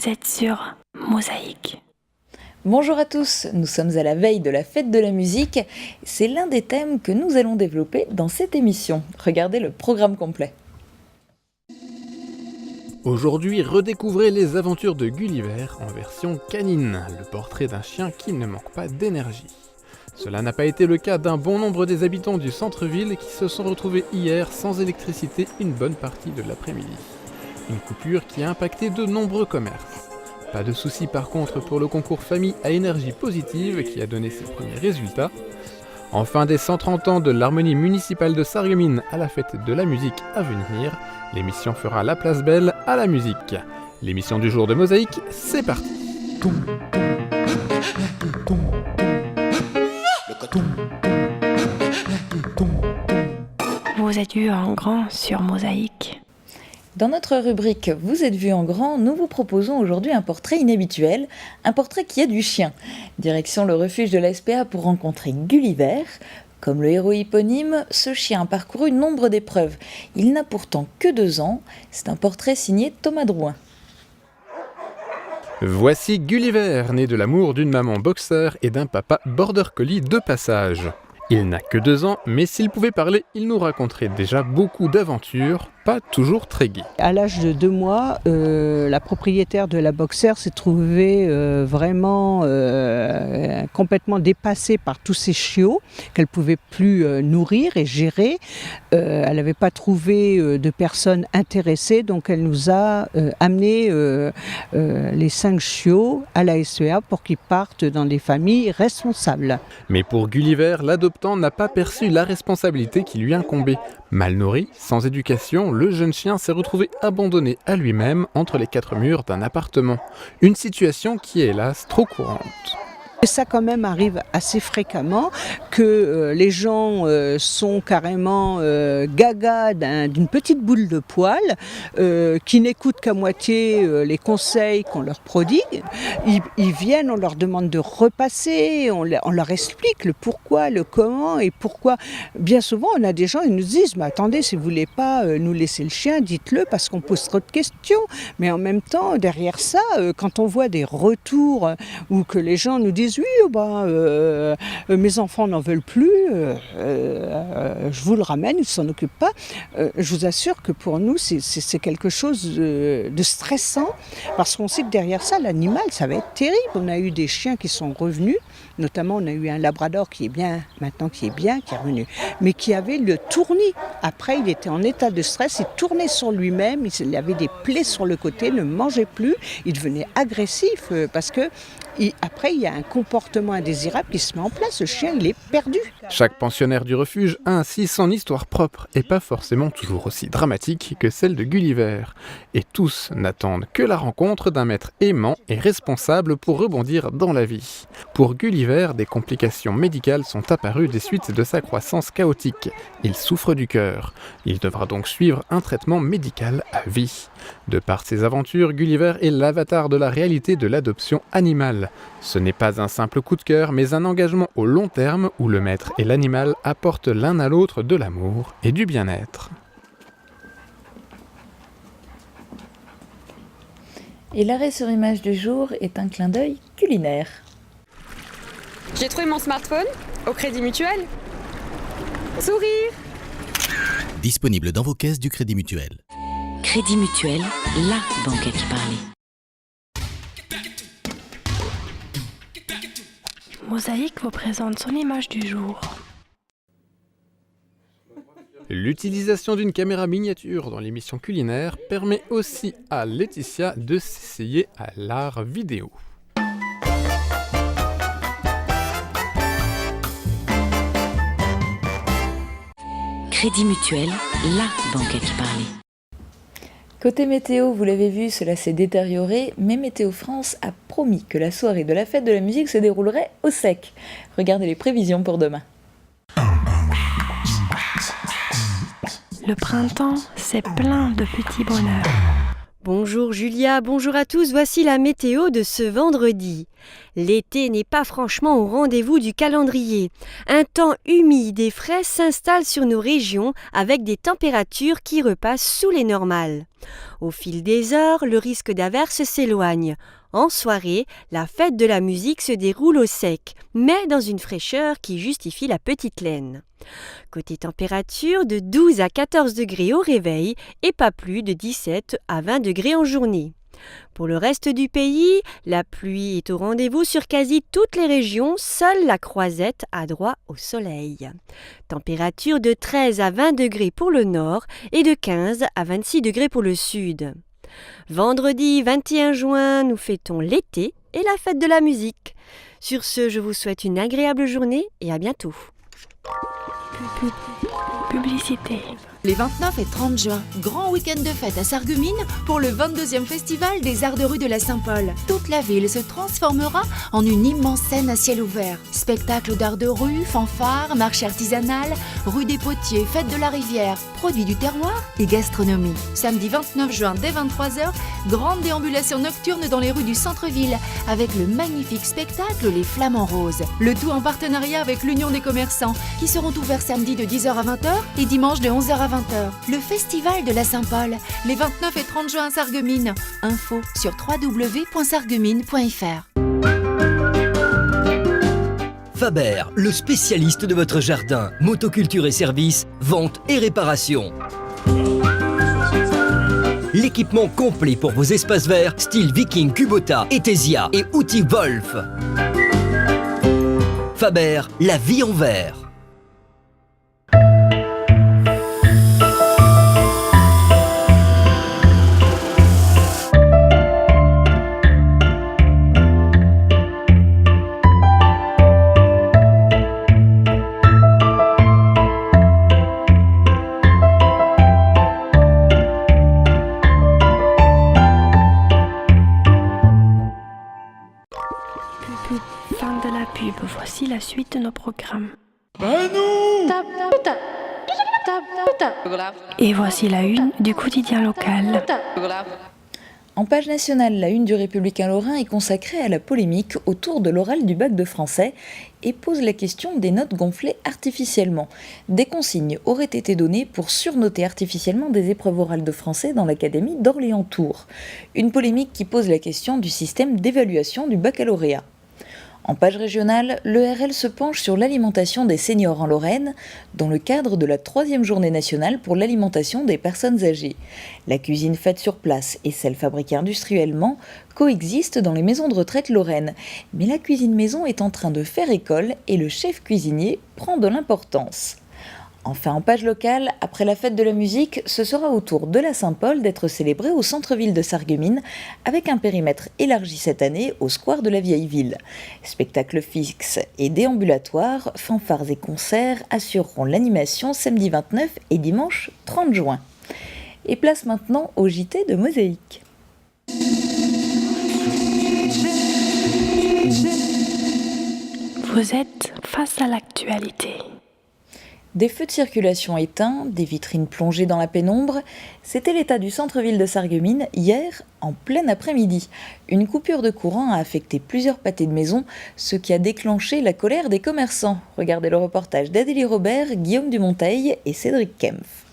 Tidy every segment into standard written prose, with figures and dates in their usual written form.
Vous êtes sur Mosaïque. Bonjour à tous, nous sommes à la veille de la fête de la musique. C'est l'un des thèmes que nous allons développer dans cette émission. Regardez le programme complet. Aujourd'hui, redécouvrez les aventures de Gulliver en version canine, le portrait d'un chien qui ne manque pas d'énergie. Cela n'a pas été le cas d'un bon nombre des habitants du centre-ville qui se sont retrouvés hier sans électricité une bonne partie de l'après-midi. Une coupure qui a impacté de nombreux commerces. Pas de souci par contre pour le concours Famille à énergie positive qui a donné ses premiers résultats. En fin des 130 ans de l'harmonie municipale de Sarreguemines à la fête de la musique à venir, l'émission fera la place belle à la musique. L'émission du jour de Mosaïque, c'est parti. Vous êtes vus en grand sur Mosaïque. Dans notre rubrique « Vous êtes vus en grand », nous vous proposons aujourd'hui un portrait inhabituel, un portrait qui est du chien. Direction le refuge de la SPA pour rencontrer Gulliver. Comme le héros éponyme, ce chien a parcouru nombre d'épreuves. Il n'a pourtant que 2 ans. C'est un portrait signé Thomas Drouin. Voici Gulliver, né de l'amour d'une maman boxeur et d'un papa border collie de passage. Il n'a que 2 ans, mais s'il pouvait parler, il nous raconterait déjà beaucoup d'aventures, pas toujours très gaies. À l'âge de 2 mois, la propriétaire de la boxeur s'est trouvée vraiment complètement dépassée par tous ces chiots qu'elle ne pouvait plus nourrir et gérer. Elle n'avait pas trouvé de personnes intéressées, donc elle nous a amené les 5 chiots à la SPA pour qu'ils partent dans des familles responsables. Mais pour Gulliver, l'adoptant n'a pas perçu la responsabilité qui lui incombait. Mal nourri, sans éducation, le jeune chien s'est retrouvé abandonné à lui-même entre les 4 murs d'un appartement. Une situation qui est hélas trop courante. Ça quand même arrive assez fréquemment que les gens sont carrément gaga d'une petite boule de poil qui n'écoutent qu'à moitié les conseils qu'on leur prodigue. Ils viennent, on leur demande de repasser, on leur explique le pourquoi, le comment et pourquoi. Bien souvent on a des gens qui nous disent mais attendez, si vous ne voulez pas nous laisser le chien, dites-le parce qu'on pose trop de questions. Mais en même temps derrière ça, quand on voit des retours ou que les gens nous disent oui, mes enfants n'en veulent plus, je vous le ramène, ils ne s'en occupent pas. Je vous assure que pour nous, c'est quelque chose de stressant parce qu'on sait que derrière ça, l'animal, ça va être terrible. On a eu des chiens qui sont revenus, notamment on a eu un labrador qui est revenu, mais qui avait le tournis. Après, il était en état de stress, il tournait sur lui-même, il avait des plaies sur le côté, ne mangeait plus, il devenait agressif parce que après, il y a un comportement indésirable qui se met en place. Le chien, il est perdu. Chaque pensionnaire du refuge a ainsi son histoire propre et pas forcément toujours aussi dramatique que celle de Gulliver. Et tous n'attendent que la rencontre d'un maître aimant et responsable pour rebondir dans la vie. Pour Gulliver, des complications médicales sont apparues des suites de sa croissance chaotique. Il souffre du cœur. Il devra donc suivre un traitement médical à vie. De par ses aventures, Gulliver est l'avatar de la réalité de l'adoption animale. Ce n'est pas un simple coup de cœur, mais un engagement au long terme où le maître et l'animal apportent l'un à l'autre de l'amour et du bien-être. Et l'arrêt sur image du jour est un clin d'œil culinaire. J'ai trouvé mon smartphone au Crédit Mutuel. Sourire! Disponible dans vos caisses du Crédit Mutuel. Crédit Mutuel, la banque à qui parler. Mosaïque vous présente son image du jour. L'utilisation d'une caméra miniature dans l'émission culinaire permet aussi à Laetitia de s'essayer à l'art vidéo. Crédit Mutuel, la banque à qui parler. Côté météo, vous l'avez vu, cela s'est détérioré, mais Météo France a promis que la soirée de la fête de la musique se déroulerait au sec. Regardez les prévisions pour demain. Le printemps, c'est plein de petits bonheurs. Bonjour Julia, bonjour à tous, voici la météo de ce vendredi. L'été n'est pas franchement au rendez-vous du calendrier. Un temps humide et frais s'installe sur nos régions avec des températures qui repassent sous les normales. Au fil des heures, le risque d'averse s'éloigne. En soirée, la fête de la musique se déroule au sec, mais dans une fraîcheur qui justifie la petite laine. Côté température, de 12 à 14 degrés au réveil et pas plus de 17 à 20 degrés en journée. Pour le reste du pays, la pluie est au rendez-vous sur quasi toutes les régions, seule la Croisette a droit au soleil. Température de 13 à 20 degrés pour le nord et de 15 à 26 degrés pour le sud. Vendredi 21 juin, nous fêtons l'été et la fête de la musique. Sur ce, je vous souhaite une agréable journée et à bientôt. Publicité. Les 29 et 30 juin, grand week-end de fête à Sarreguemines pour le 22e festival des Arts de rue de la Saint-Paul. Toute la ville se transformera en une immense scène à ciel ouvert. Spectacles d'art de rue, fanfares, marché artisanal, rue des Potiers, fête de la rivière, produits du terroir et gastronomie. Samedi 29 juin dès 23h, grande déambulation nocturne dans les rues du centre-ville avec le magnifique spectacle Les Flamants Roses. Le tout en partenariat avec l'Union des commerçants qui seront ouverts samedi de 10h à 20h et dimanche de 11h à 20h. Le festival de la Saint-Paul, les 29 et 30 juin à Sarreguemines. Info sur www.sarreguemines.fr. Faber, le spécialiste de votre jardin. Motoculture et services, vente et réparation. L'équipement complet pour vos espaces verts, style Viking, Kubota, Etesia et outils Wolf. Faber, la vie en vert. Fin de la pub, voici la suite de nos programmes. Et voici la une du quotidien local. En page nationale, la une du Républicain Lorrain est consacrée à la polémique autour de l'oral du bac de français et pose la question des notes gonflées artificiellement. Des consignes auraient été données pour surnoter artificiellement des épreuves orales de français dans l'académie d'Orléans-Tours. Une polémique qui pose la question du système d'évaluation du baccalauréat. En page régionale, l'ERL se penche sur l'alimentation des seniors en Lorraine dans le cadre de la 3e journée nationale pour l'alimentation des personnes âgées. La cuisine faite sur place et celle fabriquée industriellement coexistent dans les maisons de retraite lorraines. Mais la cuisine maison est en train de faire école et le chef cuisinier prend de l'importance. Enfin, en page locale, après la fête de la musique, ce sera au tour de la Saint-Paul d'être célébrée au centre-ville de Sarreguemines avec un périmètre élargi cette année au square de la Vieille Ville. Spectacles fixes et déambulatoires, fanfares et concerts assureront l'animation samedi 29 et dimanche 30 juin. Et place maintenant au JT de Mosaïque. Vous êtes face à l'actualité. Des feux de circulation éteints, des vitrines plongées dans la pénombre, c'était l'état du centre-ville de Sarreguemines hier, en plein après-midi. Une coupure de courant a affecté plusieurs pâtés de maison, ce qui a déclenché la colère des commerçants. Regardez le reportage d'Adélie Robert, Guillaume Dumonteil et Cédric Kempf.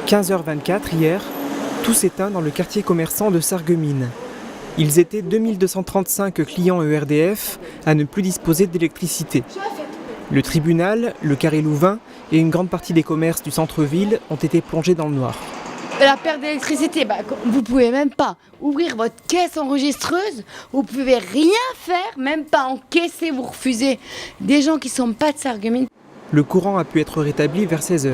15h24 hier, tout s'éteint dans le quartier commerçant de Sarreguemines. Ils étaient 2235 clients ERDF à ne plus disposer d'électricité. Le tribunal, le carré Louvain et une grande partie des commerces du centre-ville ont été plongés dans le noir. La perte d'électricité, vous pouvez même pas ouvrir votre caisse enregistreuse, vous pouvez rien faire, même pas encaisser, vous refusez des gens qui sont pas de Sarreguemines. Le courant a pu être rétabli vers 16h.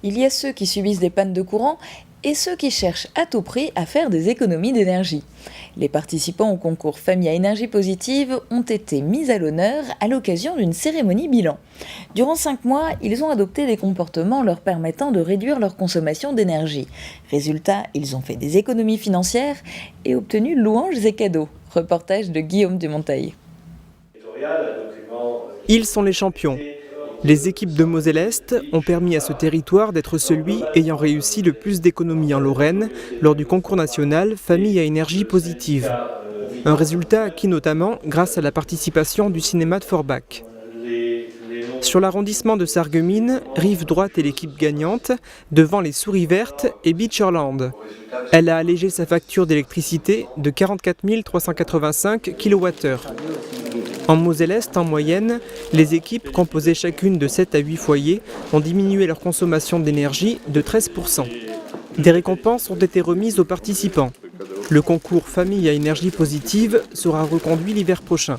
Il y a ceux qui subissent des pannes de courant et ceux qui cherchent à tout prix à faire des économies d'énergie. Les participants au concours Famille à énergie positive ont été mis à l'honneur à l'occasion d'une cérémonie bilan. Durant 5 mois, ils ont adopté des comportements leur permettant de réduire leur consommation d'énergie. Résultat, ils ont fait des économies financières et obtenu louanges et cadeaux. Reportage de Guillaume Dumonteil. Ils sont les champions. Les équipes de Moselle-Est ont permis à ce territoire d'être celui ayant réussi le plus d'économies en Lorraine lors du concours national Famille à énergie positive. Un résultat acquis notamment grâce à la participation du cinéma de Forbach. Sur l'arrondissement de Sarreguemines, Rive Droite est l'équipe gagnante, devant les Souris Vertes et Beacherland. Elle a allégé sa facture d'électricité de 44 385 kWh. En Moselle-Est, en moyenne, les équipes composées chacune de 7 à 8 foyers ont diminué leur consommation d'énergie de 13%. Des récompenses ont été remises aux participants. Le concours Famille à énergie positive sera reconduit l'hiver prochain.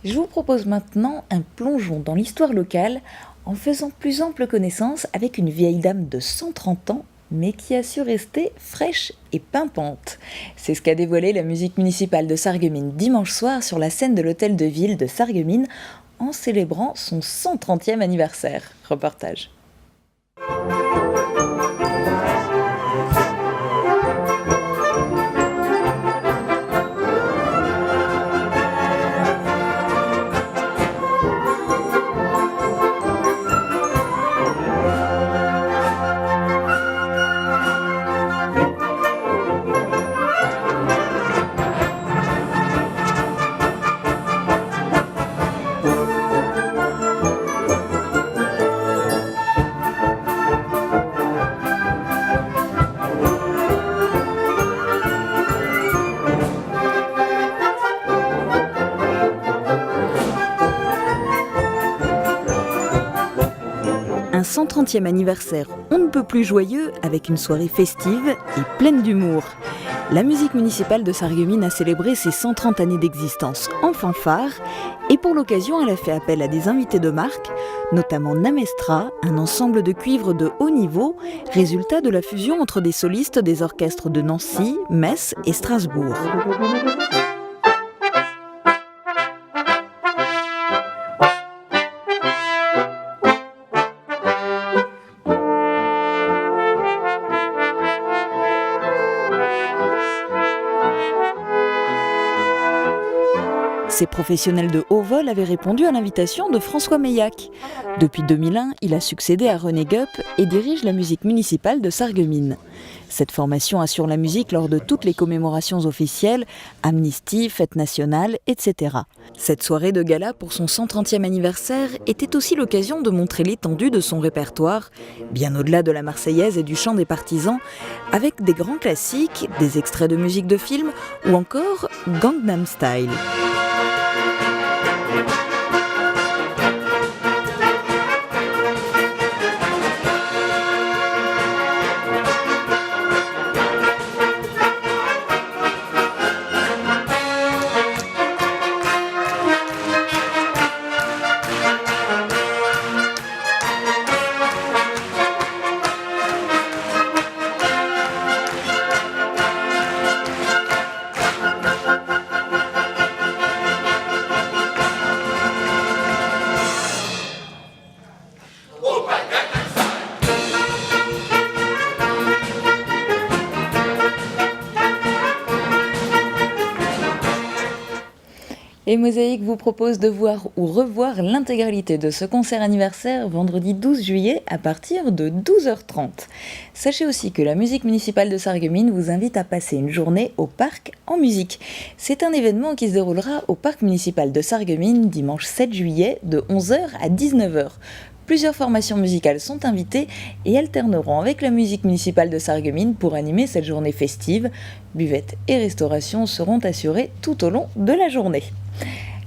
Je vous propose maintenant un plongeon dans l'histoire locale en faisant plus ample connaissance avec une vieille dame de 130 ans mais qui a su rester fraîche et pimpante. C'est ce qu'a dévoilé la musique municipale de Sarreguemines dimanche soir sur la scène de l'hôtel de ville de Sarreguemines en célébrant son 130e anniversaire. Reportage. Un 130e anniversaire on ne peut plus joyeux avec une soirée festive et pleine d'humour. La musique municipale de Sarreguemines a célébré ses 130 années d'existence en fanfare et pour l'occasion elle a fait appel à des invités de marque, notamment Namestra, un ensemble de cuivre de haut niveau, résultat de la fusion entre des solistes des orchestres de Nancy, Metz et Strasbourg. Ces professionnels de haut vol avaient répondu à l'invitation de François Meillac. Depuis 2001, il a succédé à René Gupp et dirige la musique municipale de Sarreguemines. Cette formation assure la musique lors de toutes les commémorations officielles, amnistie, fête nationale, etc. Cette soirée de gala pour son 130e anniversaire était aussi l'occasion de montrer l'étendue de son répertoire, bien au-delà de la Marseillaise et du chant des partisans, avec des grands classiques, des extraits de musique de film ou encore Gangnam Style. Et Mosaïque vous propose de voir ou revoir l'intégralité de ce concert anniversaire vendredi 12 juillet à partir de 12h30. Sachez aussi que la musique municipale de Sarreguemines vous invite à passer une journée au parc en musique. C'est un événement qui se déroulera au parc municipal de Sarreguemines dimanche 7 juillet de 11h à 19h. Plusieurs formations musicales sont invitées et alterneront avec la musique municipale de Sarreguemines pour animer cette journée festive. Buvettes et restauration seront assurées tout au long de la journée.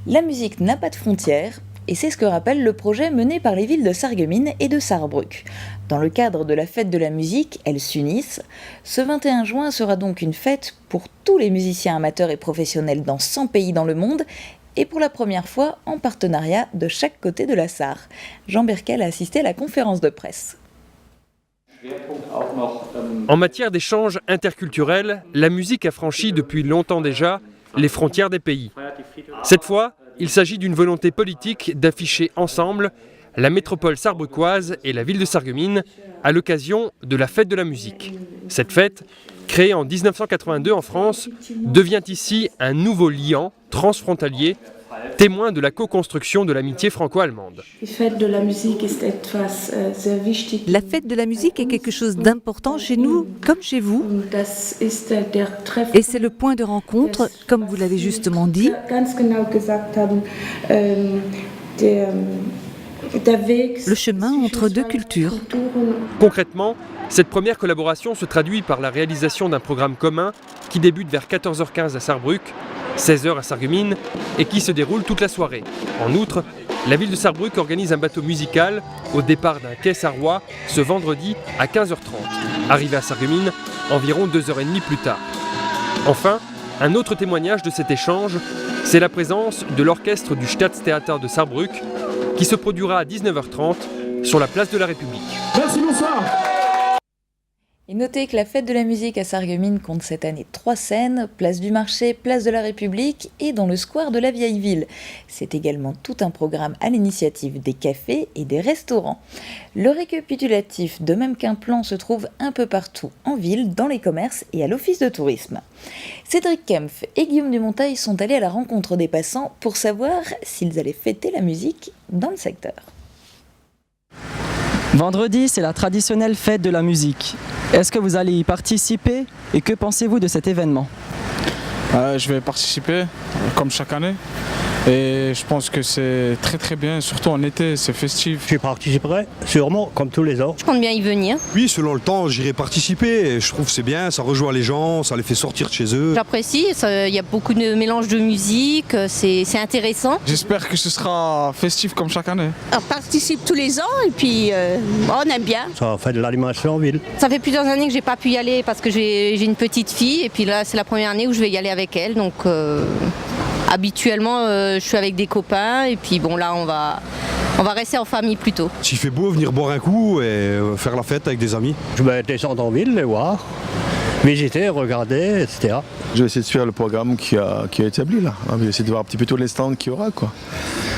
La musique n'a pas de frontières et c'est ce que rappelle le projet mené par les villes de Sarreguemines et de Sarrebruck. Dans le cadre de la fête de la musique, elles s'unissent. Ce 21 juin sera donc une fête pour tous les musiciens amateurs et professionnels dans 100 pays dans le monde et pour la première fois en partenariat de chaque côté de la Sarre. Jean Berkel a assisté à la conférence de presse. En matière d'échanges interculturels, la musique a franchi depuis longtemps déjà les frontières des pays. Cette fois, il s'agit d'une volonté politique d'afficher ensemble la métropole sarrebruckoise et la ville de Sarreguemines à l'occasion de la fête de la musique. Cette fête, créée en 1982 en France, devient ici un nouveau liant transfrontalier témoin de la co-construction de l'amitié franco-allemande. La fête de la musique est quelque chose d'important chez nous comme chez vous. Et c'est le point de rencontre, comme vous l'avez justement dit. Le chemin entre deux cultures. Concrètement, cette première collaboration se traduit par la réalisation d'un programme commun qui débute vers 14h15 à Sarrebruck, 16h à Sarreguemines et qui se déroule toute la soirée. En outre, la ville de Sarrebruck organise un bateau musical au départ d'un quai sarrois ce vendredi à 15h30. Arrivé à Sarreguemines, environ 2h30 plus tard. Enfin, un autre témoignage de cet échange, c'est la présence de l'orchestre du Staatstheater de Sarrebruck qui se produira à 19h30 sur la place de la République. Merci, bonsoir. Et notez que la fête de la musique à Sarreguemines compte cette année 3 scènes, place du marché, place de la République et dans le square de la vieille ville. C'est également tout un programme à l'initiative des cafés et des restaurants. Le récapitulatif, de même qu'un plan, se trouve un peu partout en ville, dans les commerces et à l'office de tourisme. Cédric Kempf et Guillaume Dumontail sont allés à la rencontre des passants pour savoir s'ils allaient fêter la musique dans le secteur. Vendredi, c'est la traditionnelle fête de la musique. Est-ce que vous allez y participer et que pensez-vous de cet événement ? Je vais participer comme chaque année et je pense que c'est très très bien, surtout en été, c'est festif. J'y participerai sûrement comme tous les ans. Je compte bien y venir. Oui, selon le temps, j'irai participer. Je trouve que c'est bien, ça rejoint les gens, ça les fait sortir de chez eux. J'apprécie, il y a beaucoup de mélange de musique, c'est intéressant. J'espère que ce sera festif comme chaque année. On participe tous les ans et puis on aime bien. Ça fait de l'animation en ville. Ça fait plusieurs années que j'ai pas pu y aller parce que j'ai une petite fille et puis là c'est la première année où je vais y aller avec elle. Donc habituellement je suis avec des copains et puis bon là on va rester en famille plutôt. S'il fait beau, venir boire un coup et faire la fête avec des amis. Je vais descendre en ville, les voir, visiter, regarder, etc. Je vais essayer de suivre le programme qui a établi là. Je vais essayer de voir un petit peu tous les stands qu'il y aura quoi.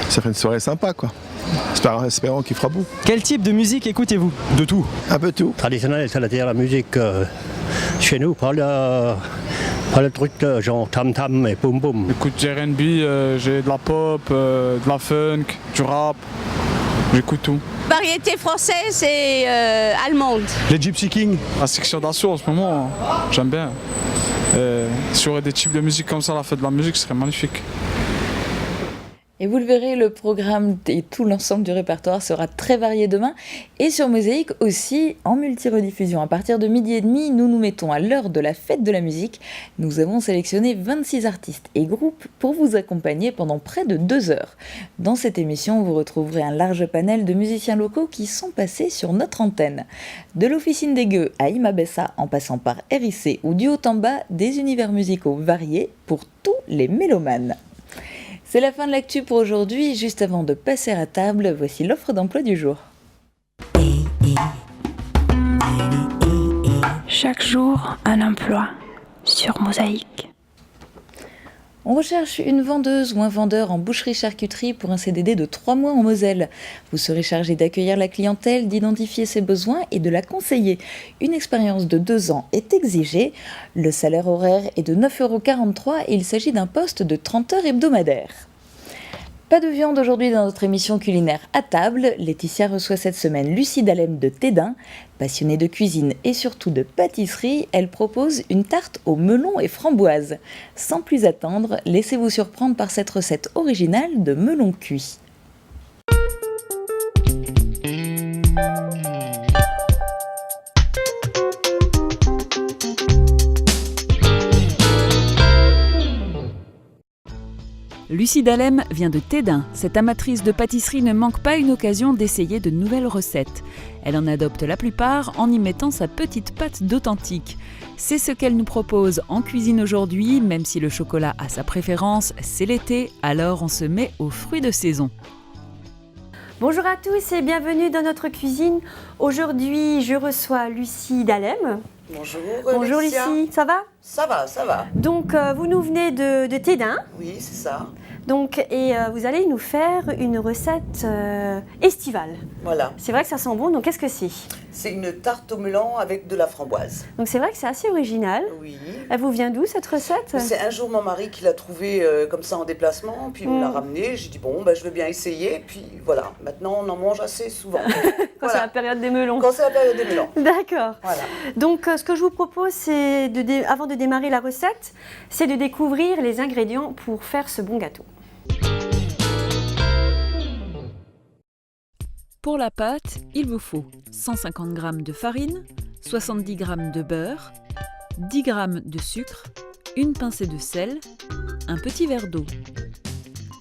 Ça fait une soirée sympa quoi. Espérons qu'il fera beau. Quel type de musique écoutez-vous ? De tout. Un peu tout. Traditionnel, c'est-à-dire la musique chez nous, pas le truc genre tam-tam et boum-boum. J'écoute du R&B, j'ai de la pop, de la funk, du rap, j'écoute tout. Variété française et allemande. Les Gypsy Kings. La section d'assaut en ce moment, j'aime bien. S'il y aurait des types de musique comme ça, la fête de la musique, ce serait magnifique. Et vous le verrez, le programme et tout l'ensemble du répertoire sera très varié demain. Et sur Mosaïque aussi, en multi-rediffusion. À partir de 12h30, nous nous mettons à l'heure de la fête de la musique. Nous avons sélectionné 26 artistes et groupes pour vous accompagner pendant près de 2 heures. Dans cette émission, vous retrouverez un large panel de musiciens locaux qui sont passés sur notre antenne. De l'Officine des Gueux à Imabessa, en passant par RIC ou du haut en bas, des univers musicaux variés pour tous les mélomanes. C'est la fin de l'actu pour aujourd'hui. Juste avant de passer à table, voici l'offre d'emploi du jour. Chaque jour, un emploi sur Mosaïque. On recherche une vendeuse ou un vendeur en boucherie-charcuterie pour un CDD de 3 mois en Moselle. Vous serez chargé d'accueillir la clientèle, d'identifier ses besoins et de la conseiller. Une expérience de 2 ans est exigée. Le salaire horaire est de 9,43 € et il s'agit d'un poste de 30 heures hebdomadaires. Pas de viande aujourd'hui dans notre émission culinaire à table. Laetitia reçoit cette semaine Lucie Dalem de Tédin. Passionnée de cuisine et surtout de pâtisserie, elle propose une tarte aux melons et framboises. Sans plus attendre, laissez-vous surprendre par cette recette originale de melons cuits. Lucie Dalem vient de Tédin. Cette amatrice de pâtisserie ne manque pas une occasion d'essayer de nouvelles recettes. Elle en adopte la plupart en y mettant sa petite patte d'authentique. C'est ce qu'elle nous propose en cuisine aujourd'hui, même si le chocolat a sa préférence, c'est l'été, alors on se met aux fruits de saison. Bonjour à tous et bienvenue dans notre cuisine. Aujourd'hui, je reçois Lucie Dalem. Bonjour. Bonjour Alexia. Lucie, ça va ? Ça va, ça va. Donc, vous nous venez de Tédin. Oui, c'est ça. Donc, et vous allez nous faire une recette estivale. Voilà. C'est vrai que ça sent bon, donc qu'est-ce que c'est? C'est une tarte au melon avec de la framboise. Donc c'est vrai que c'est assez original. Oui. Elle vous vient d'où cette recette? C'est un jour mon mari qui l'a trouvée comme ça en déplacement, puis il me l'a ramenée. J'ai dit bon, je vais bien essayer, puis voilà. Maintenant on en mange assez souvent. Quand c'est la période des melons. Quand c'est la période des melons. D'accord. Voilà. Donc ce que je vous propose, c'est avant de démarrer la recette, c'est de découvrir les ingrédients pour faire ce bon gâteau. Pour la pâte, il vous faut 150 g de farine, 70 g de beurre, 10 g de sucre, une pincée de sel, un petit verre d'eau.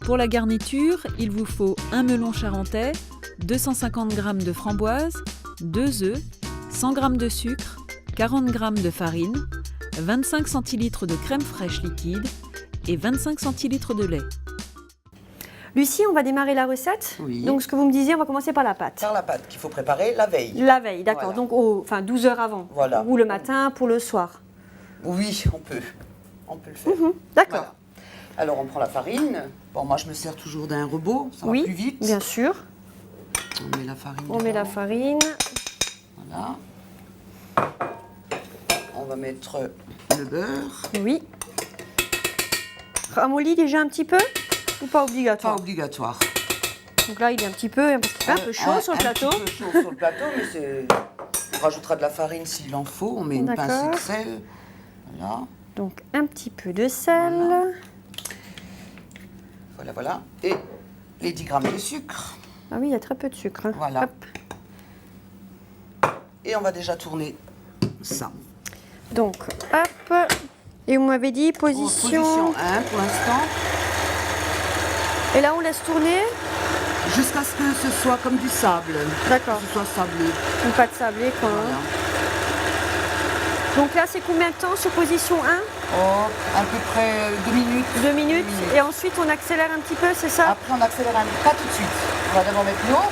Pour la garniture, il vous faut un melon charentais, 250 g de framboises, 2 œufs, 100 g de sucre, 40 g de farine, 25 centilitres de crème fraîche liquide et 25 centilitres de lait. Lucie, on va démarrer la recette. Oui. Donc ce que vous me disiez, on va commencer par la pâte. Par la pâte qu'il faut préparer la veille. La veille, d'accord. Voilà. Donc 12 heures avant. Voilà. Ou le matin pour le soir. Oui, on peut. On peut le faire. D'accord. Voilà. Alors on prend la farine. Bon, moi je me sers toujours d'un robot, ça va plus vite. Oui, bien sûr. On met la farine. On met la farine. Voilà. On va mettre le beurre. Oui. Ramolli déjà un petit peu ou pas obligatoire? Pas obligatoire. Donc là, il est un petit peu, parce qu'il fait un peu chaud sur le plateau. Un petit peu chaud sur le plateau, mais on rajoutera de la farine s'il en faut. On met une pincée de sel. Voilà. Donc un petit peu de sel. Voilà, voilà. Et les 10 grammes de sucre. Ah oui, il y a très peu de sucre. Hein. Voilà. Hop. Et on va déjà tourner ça. Donc, hop. Et vous m'avez dit position 1 pour l'instant. Et là, on laisse tourner jusqu'à ce que ce soit comme du sable. D'accord. Que ce soit sablé. Une pâte sablée, quoi. Voilà. Donc là, c'est combien de temps sur position 1? Oh, à peu près 2 minutes. 2 minutes. Et ensuite, on accélère un petit peu, c'est ça? Après, on accélère pas tout de suite. On va d'abord mettre l'eau.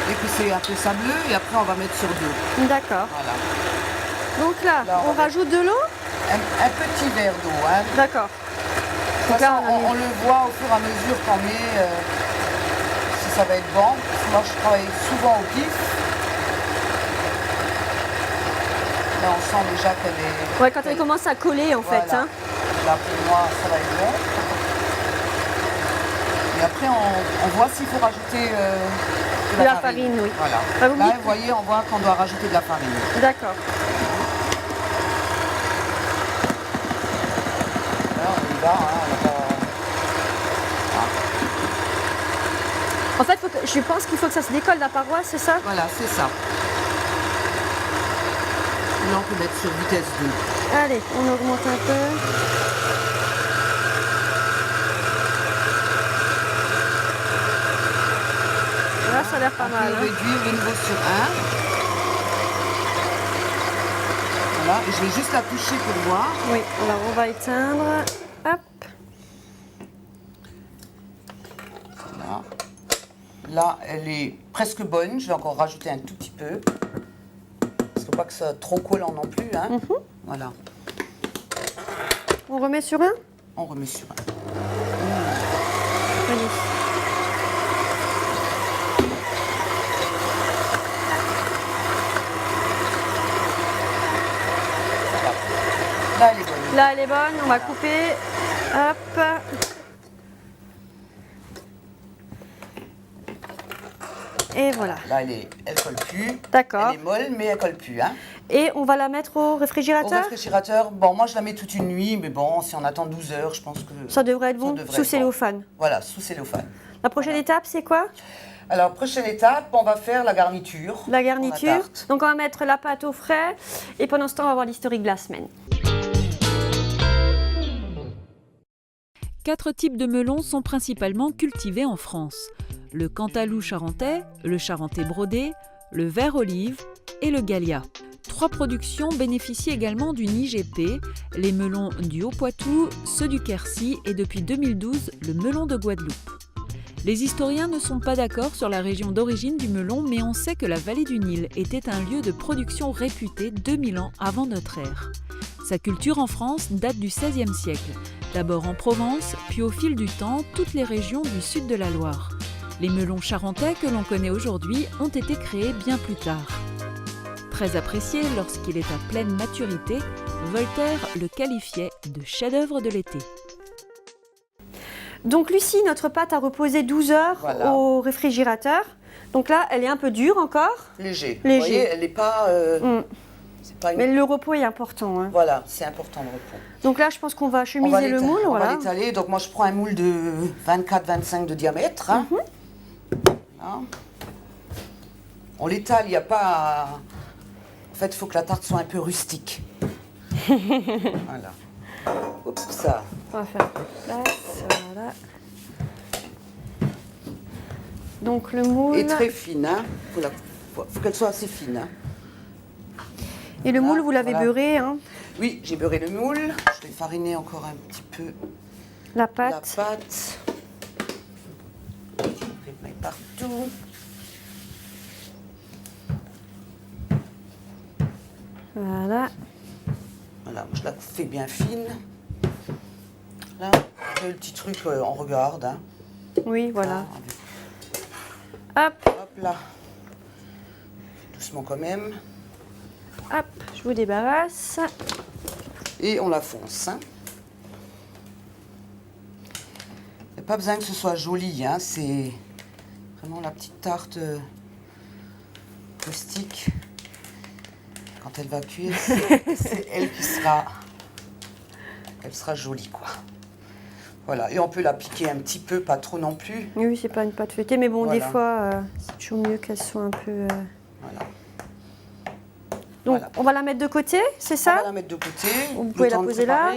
Et que c'est un peu sableux. Et après, on va mettre sur 2. D'accord. Voilà. Donc là on rajoute de l'eau? Un petit verre d'eau. Hein. D'accord. Donc là, on le voit au fur et à mesure qu'on met si ça va être bon. Moi, je travaille souvent au pif. Là, on sent déjà qu'elle est... Ouais, quand elle commence à coller, en fait. Hein. Là, pour moi, ça va être bon. Et après, on voit s'il faut rajouter de la farine. Oui. Voilà. Bah, là, vous voyez, on voit qu'on doit rajouter de la farine. D'accord. En fait, je pense qu'il faut que ça se décolle la paroi, c'est ça? Voilà, c'est ça. Là, on peut mettre sur vitesse 2. Allez, on augmente un peu. Là, ça a l'air pas mal. On peut réduire de nouveau sur 1. Voilà, et je vais juste la toucher pour voir. Oui, alors on va éteindre. Hop. Voilà. Là, elle est presque bonne. Je vais encore rajouter un tout petit peu. Parce qu'il ne faut pas que ça soit trop collant non plus. Hein. Voilà. On remet sur 1? On remet sur 1. Allez. Là, elle est bonne. Là, elle est bonne. On va couper. Hop. Et voilà. Là, elle colle plus. D'accord. Elle est molle, mais elle colle plus. Hein. Et on va la mettre au réfrigérateur? Au réfrigérateur, bon, moi je la mets toute une nuit, mais bon, si on attend 12 heures, je pense que... Ça devrait être bon, sous cellophane. Voilà, sous cellophane. La prochaine étape, c'est quoi? Alors, prochaine étape, on va faire la garniture. La garniture. Donc, on va mettre la pâte au frais. Et pendant ce temps, on va voir l'historique de la semaine. 4 types de melons sont principalement cultivés en France. Le cantalou charentais, le charentais brodé, le vert olive et le gallia. 3 productions bénéficient également d'une IGP, les melons du Haut-Poitou, ceux du Quercy et depuis 2012, le melon de Guadeloupe. Les historiens ne sont pas d'accord sur la région d'origine du melon, mais on sait que la vallée du Nil était un lieu de production réputé 2000 ans avant notre ère. Sa culture en France date du XVIe siècle. D'abord en Provence, puis au fil du temps, toutes les régions du sud de la Loire. Les melons charentais que l'on connaît aujourd'hui ont été créés bien plus tard. Très apprécié lorsqu'il est à pleine maturité, Voltaire le qualifiait de chef-d'œuvre de l'été. Donc Lucie, notre pâte a reposé 12 heures au réfrigérateur. Donc là, elle est un peu dure encore. Léger. Vous voyez, elle n'est pas... c'est pas une... Mais le repos est important. Hein. Voilà, c'est important le repos. Donc là, je pense qu'on va chemiser le moule. On va l'étaler. Donc moi, je prends un moule de 24-25 de diamètre. Hein. Voilà. On l'étale, il n'y a pas... En fait, il faut que la tarte soit un peu rustique. Voilà. Oups, ça. On va faire un peu de place. Voilà. Donc le moule... Et très fine, hein. Faut qu'elle soit assez fine. Hein. Et le moule, vous l'avez beurré, hein? Oui, j'ai beurré le moule. Je vais fariner encore un petit peu la pâte. Je vais mettre partout. Voilà. Voilà, je la fais bien fine. Là, le petit truc, on regarde. Hein. Oui, voilà. Hop. Hop là. Doucement quand même. Hop, je vous débarrasse. Et on la fonce. Hein. Il n'y a pas besoin que ce soit joli. Hein. C'est vraiment la petite tarte rustique. Quand elle va cuire, c'est elle qui sera... Elle sera jolie, quoi. Voilà, et on peut la piquer un petit peu, pas trop non plus. Oui, c'est pas une pâte feuilletée, mais bon, voilà. des fois, c'est toujours mieux qu'elle soit un peu... Voilà. Donc, voilà. On va la mettre de côté, c'est ça? On va la mettre de côté. Vous pouvez la poser là.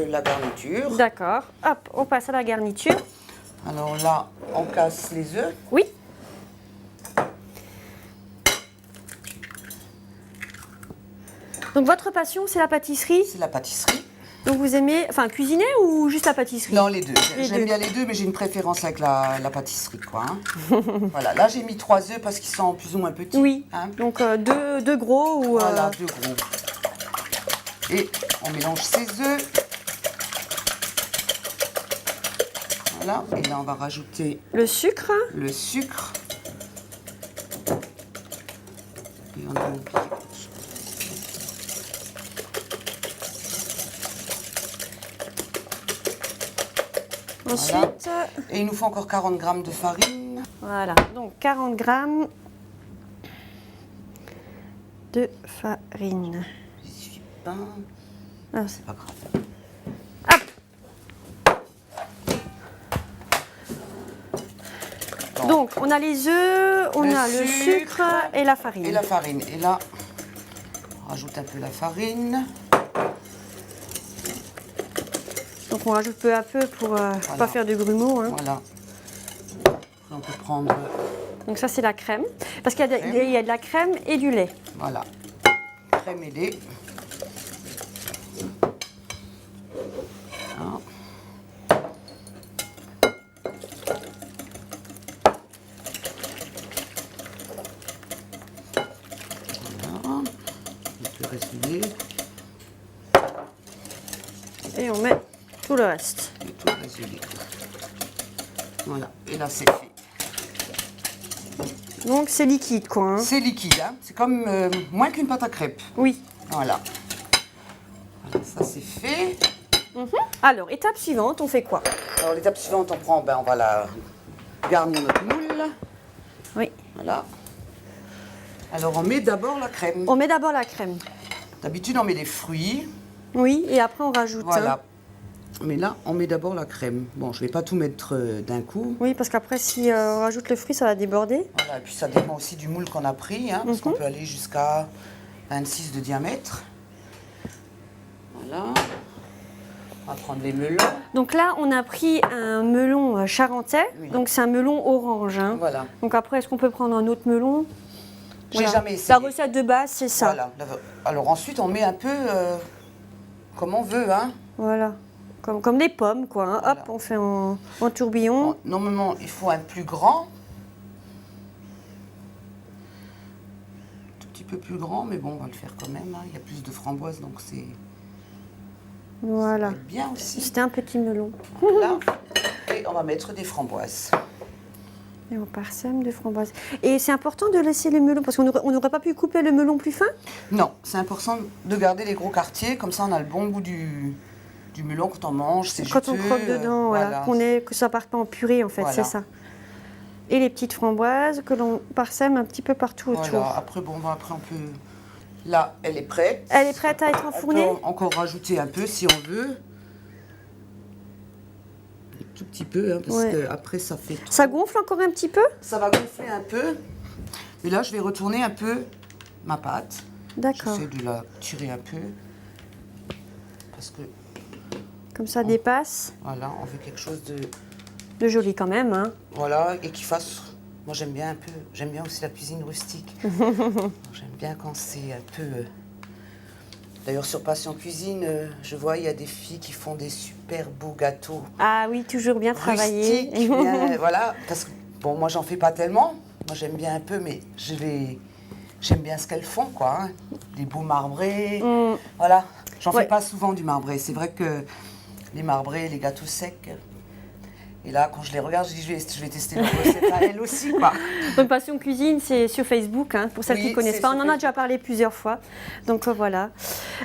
La garniture. D'accord. Hop, on passe à la garniture. Alors là, on casse les œufs. Oui. Donc votre passion, c'est la pâtisserie? C'est la pâtisserie. Donc vous aimez, enfin cuisiner ou juste la pâtisserie? Non, les deux. J'aime bien les deux, mais j'ai une préférence avec la pâtisserie, quoi. Hein. Voilà, là j'ai mis 3 œufs parce qu'ils sont plus ou moins petits. Oui. Hein. Donc deux gros ou. Voilà, 2 gros. Et on mélange ces œufs. Voilà, et là on va rajouter le sucre. Le sucre. Et on a oublié. Ensuite. Voilà. Et il nous faut encore 40 grammes de farine. Voilà, donc 40 grammes de farine. Je suis pas. Ah, c'est pas grave. Hop. Donc on a les œufs, on a le sucre et la farine. Et la farine. Et là, on rajoute un peu la farine. Donc on rajoute peu à peu pour pas faire de grumeaux. Hein. Voilà. On peut prendre... Donc ça c'est la crème. Parce qu'il y a de la crème et du lait. Voilà. Crème et lait. Voilà. Voilà. Le reste du lait. Et on met tout le reste. Et tout le reste du lait. Voilà. Et là c'est fait. Donc c'est liquide quoi. Hein. C'est liquide, hein. C'est comme moins qu'une pâte à crêpes. Oui. Voilà. Voilà, ça c'est fait. Alors, étape suivante, on fait quoi? Alors l'étape suivante, on va la garnir notre moule. Oui. Voilà. Alors on met d'abord la crème. On met d'abord la crème. D'habitude on met des fruits. Oui, et après on rajoute. Voilà. Hein. Mais là, on met d'abord la crème. Bon, je ne vais pas tout mettre d'un coup. Oui, parce qu'après, si on rajoute le fruit, ça va déborder. Voilà, et puis ça dépend aussi du moule qu'on a pris, hein, parce qu'on peut aller jusqu'à 26 de diamètre. Voilà. On va prendre les melons. Donc là, on a pris un melon charentais. Oui. Donc c'est un melon orange. Hein. Voilà. Donc après, est-ce qu'on peut prendre un autre melon? J'ai jamais essayé. La recette de base, c'est ça. Voilà. Alors ensuite, on met un peu comme on veut, hein. Voilà. Comme des pommes, quoi. Hein. Voilà. Hop, on fait en tourbillon. Bon, normalement, il faut un plus grand. Un tout petit peu plus grand, mais bon, on va le faire quand même. Hein. Il y a plus de framboises, donc c'est Voilà. Bien aussi. C'était un petit melon. Là. Et on va mettre des framboises. Et on parsème de framboises. Et c'est important de laisser les melons, parce qu'on n'aurait pas pu couper le melon plus fin? Non, c'est important de garder les gros quartiers, comme ça on a le bon goût du melon quand on mange, c'est Quand juteux, on croque dedans, voilà. Que ça parte pas en purée en fait, Voilà. c'est ça. Et les petites framboises que l'on parsème un petit peu partout autour. Voilà, après on peut... Là, elle est prête. Elle est prête à être enfournée? On peut encore rajouter un peu si on veut. Un tout petit peu, hein, parce que après ça fait trop. Ça gonfle encore un petit peu? Ça va gonfler un peu. Mais là, je vais retourner un peu ma pâte. D'accord. J'essaie de la tirer un peu. Parce que... Comme ça dépasse. Voilà, on veut quelque chose de joli quand même, hein. Voilà, et qui fasse... Moi, j'aime bien aussi la cuisine rustique. J'aime bien quand c'est un peu... D'ailleurs, sur Passion Cuisine, je vois, il y a des filles qui font des super beaux gâteaux. Ah oui, toujours bien travaillé. Rustiques, bien, voilà, parce que, bon, moi, j'en fais pas tellement. Moi, j'aime bien un peu, mais j'aime bien ce qu'elles font, quoi. Hein. Des beaux marbrés, voilà. J'en fais pas souvent du marbré. C'est vrai que les marbrés, les gâteaux secs... Et là, quand je les regarde, je dis, je vais tester leur recette à elle aussi, quoi. Donc, Passion Cuisine, c'est sur Facebook, hein, pour celles qui ne connaissent pas. On en a déjà parlé plusieurs fois. Donc, voilà.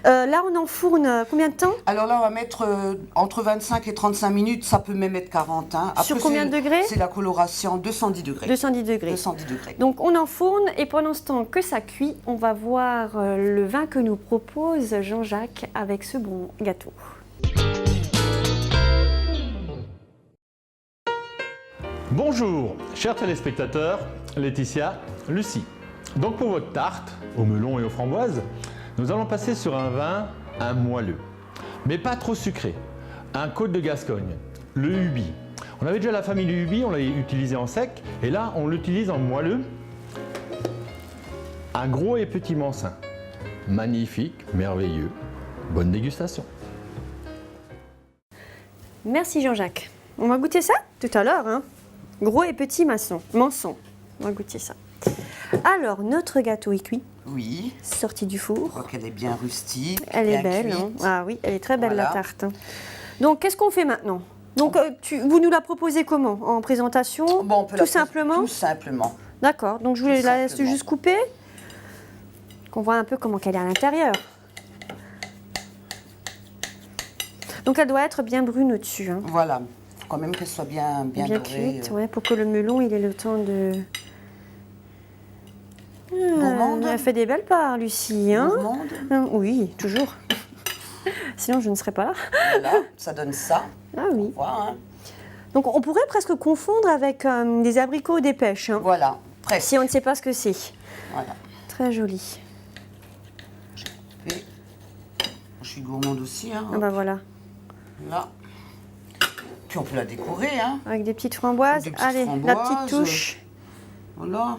Là, on enfourne combien de temps? Alors là, on va mettre entre 25 et 35 minutes. Ça peut même être 40. Hein. Après, sur combien de degrés? C'est la coloration, 210 degrés. 210 degrés. 210 degrés. Donc, on enfourne. Et pendant ce temps que ça cuit, on va voir le vin que nous propose Jean-Jacques avec ce bon gâteau. Bonjour, chers téléspectateurs, Laetitia, Lucie. Donc pour votre tarte, au melon et aux framboises, nous allons passer sur un moelleux, mais pas trop sucré, un Côte de Gascogne, le Ubi. On avait déjà la famille du Ubi, on l'a utilisé en sec, et là on l'utilise en moelleux. Un gros et petit Mansin. Magnifique, merveilleux. Bonne dégustation. Merci Jean-Jacques. On va goûter ça tout à l'heure, hein. Gros et petit manson. On va goûter ça. Alors, notre gâteau est cuit. Oui. Sorti du four. Je crois qu'elle est bien rustique. Elle est bien belle. cuite. Hein. Ah oui, elle est très belle, Voilà. la tarte. Donc, qu'est-ce qu'on fait maintenant? Donc, vous nous la proposez comment? En présentation? Bon, on peut tout simplement? Tout simplement. D'accord. Donc, je vous la laisse juste couper. Qu'on voit un peu comment elle est à l'intérieur. Donc, elle doit être bien brune au-dessus. Hein. Voilà. Quand même qu'elle soit bien dorée. Cuite, ouais, pour que le melon il ait le temps de... Gourmande. Elle fait des belles parts, Lucie. Hein? Gourmande. Oui, toujours. Sinon, je ne serais pas là. Voilà, ça donne ça. Ah oui. Voilà, hein. Donc, on pourrait presque confondre avec des abricots ou des pêches. Hein, voilà, presque. Si on ne sait pas ce que c'est. Voilà. Très joli. Je suis gourmande aussi. Hein. Ah bah voilà. Là. Puis on peut la décorer, hein. Avec des petites framboises. Allez, la petite touche. Voilà.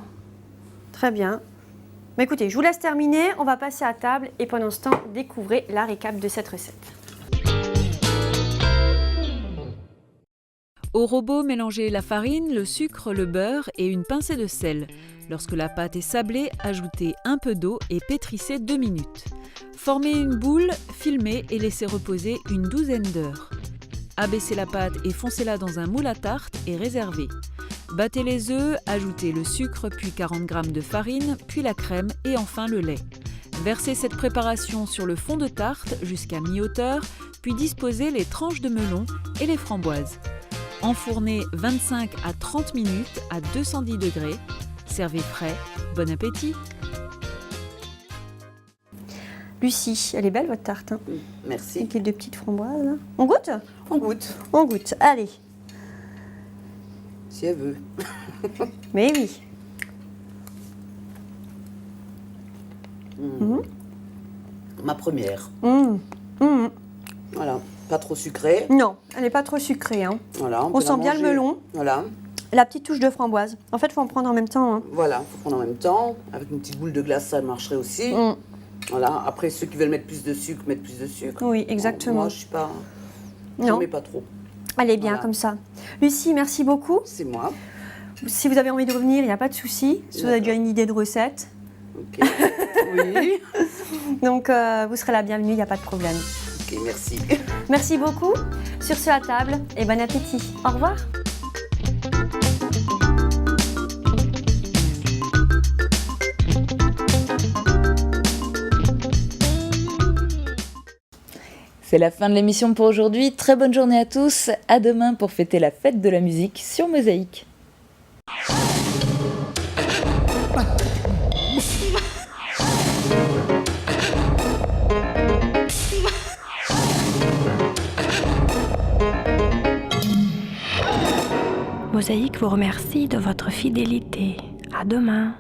Très bien. Mais écoutez, je vous laisse terminer. On va passer à table et pendant ce temps, découvrez la récap de cette recette. Au robot, mélangez la farine, le sucre, le beurre et une pincée de sel. Lorsque la pâte est sablée, ajoutez un peu d'eau et pétrissez 2 minutes. Formez une boule, filmez et laissez reposer une douzaine d'heures. Abaissez la pâte et foncez-la dans un moule à tarte et réservez. Battez les œufs, ajoutez le sucre, puis 40 g de farine, puis la crème et enfin le lait. Versez cette préparation sur le fond de tarte jusqu'à mi-hauteur, puis disposez les tranches de melon et les framboises. Enfournez 25 à 30 minutes à 210 degrés. Servez frais. Bon appétit! Lucie, elle est belle votre tarte. Hein. Merci. Avec les 2 petites framboises. Là. On goûte? On goûte. On goûte. Allez. Si elle veut. Mais oui. Ma première. Voilà. Pas trop sucrée. Non, elle n'est pas trop sucrée. Hein. Voilà, on sent bien le melon. Voilà. La petite touche de framboise. En fait, il faut en prendre en même temps. Hein. Voilà, il faut prendre en même temps. Avec une petite boule de glace, ça marcherait aussi. Voilà. Après, ceux qui veulent mettre plus de sucre, mettent plus de sucre. Oui, exactement. Moi, je suis pas... Non. J'en mets pas trop. Elle est bien comme ça. Lucie, merci beaucoup. C'est moi. Si vous avez envie de revenir, il n'y a pas de souci. Si vous avez déjà une idée de recette. Ok. Oui. Donc, vous serez la bienvenue, il n'y a pas de problème. Ok, merci. Merci beaucoup. Sur ce, à table et bon appétit. Au revoir. C'est la fin de l'émission pour aujourd'hui. Très bonne journée à tous. À demain pour fêter la fête de la musique sur Mosaïque. Mosaïque vous remercie de votre fidélité. À demain.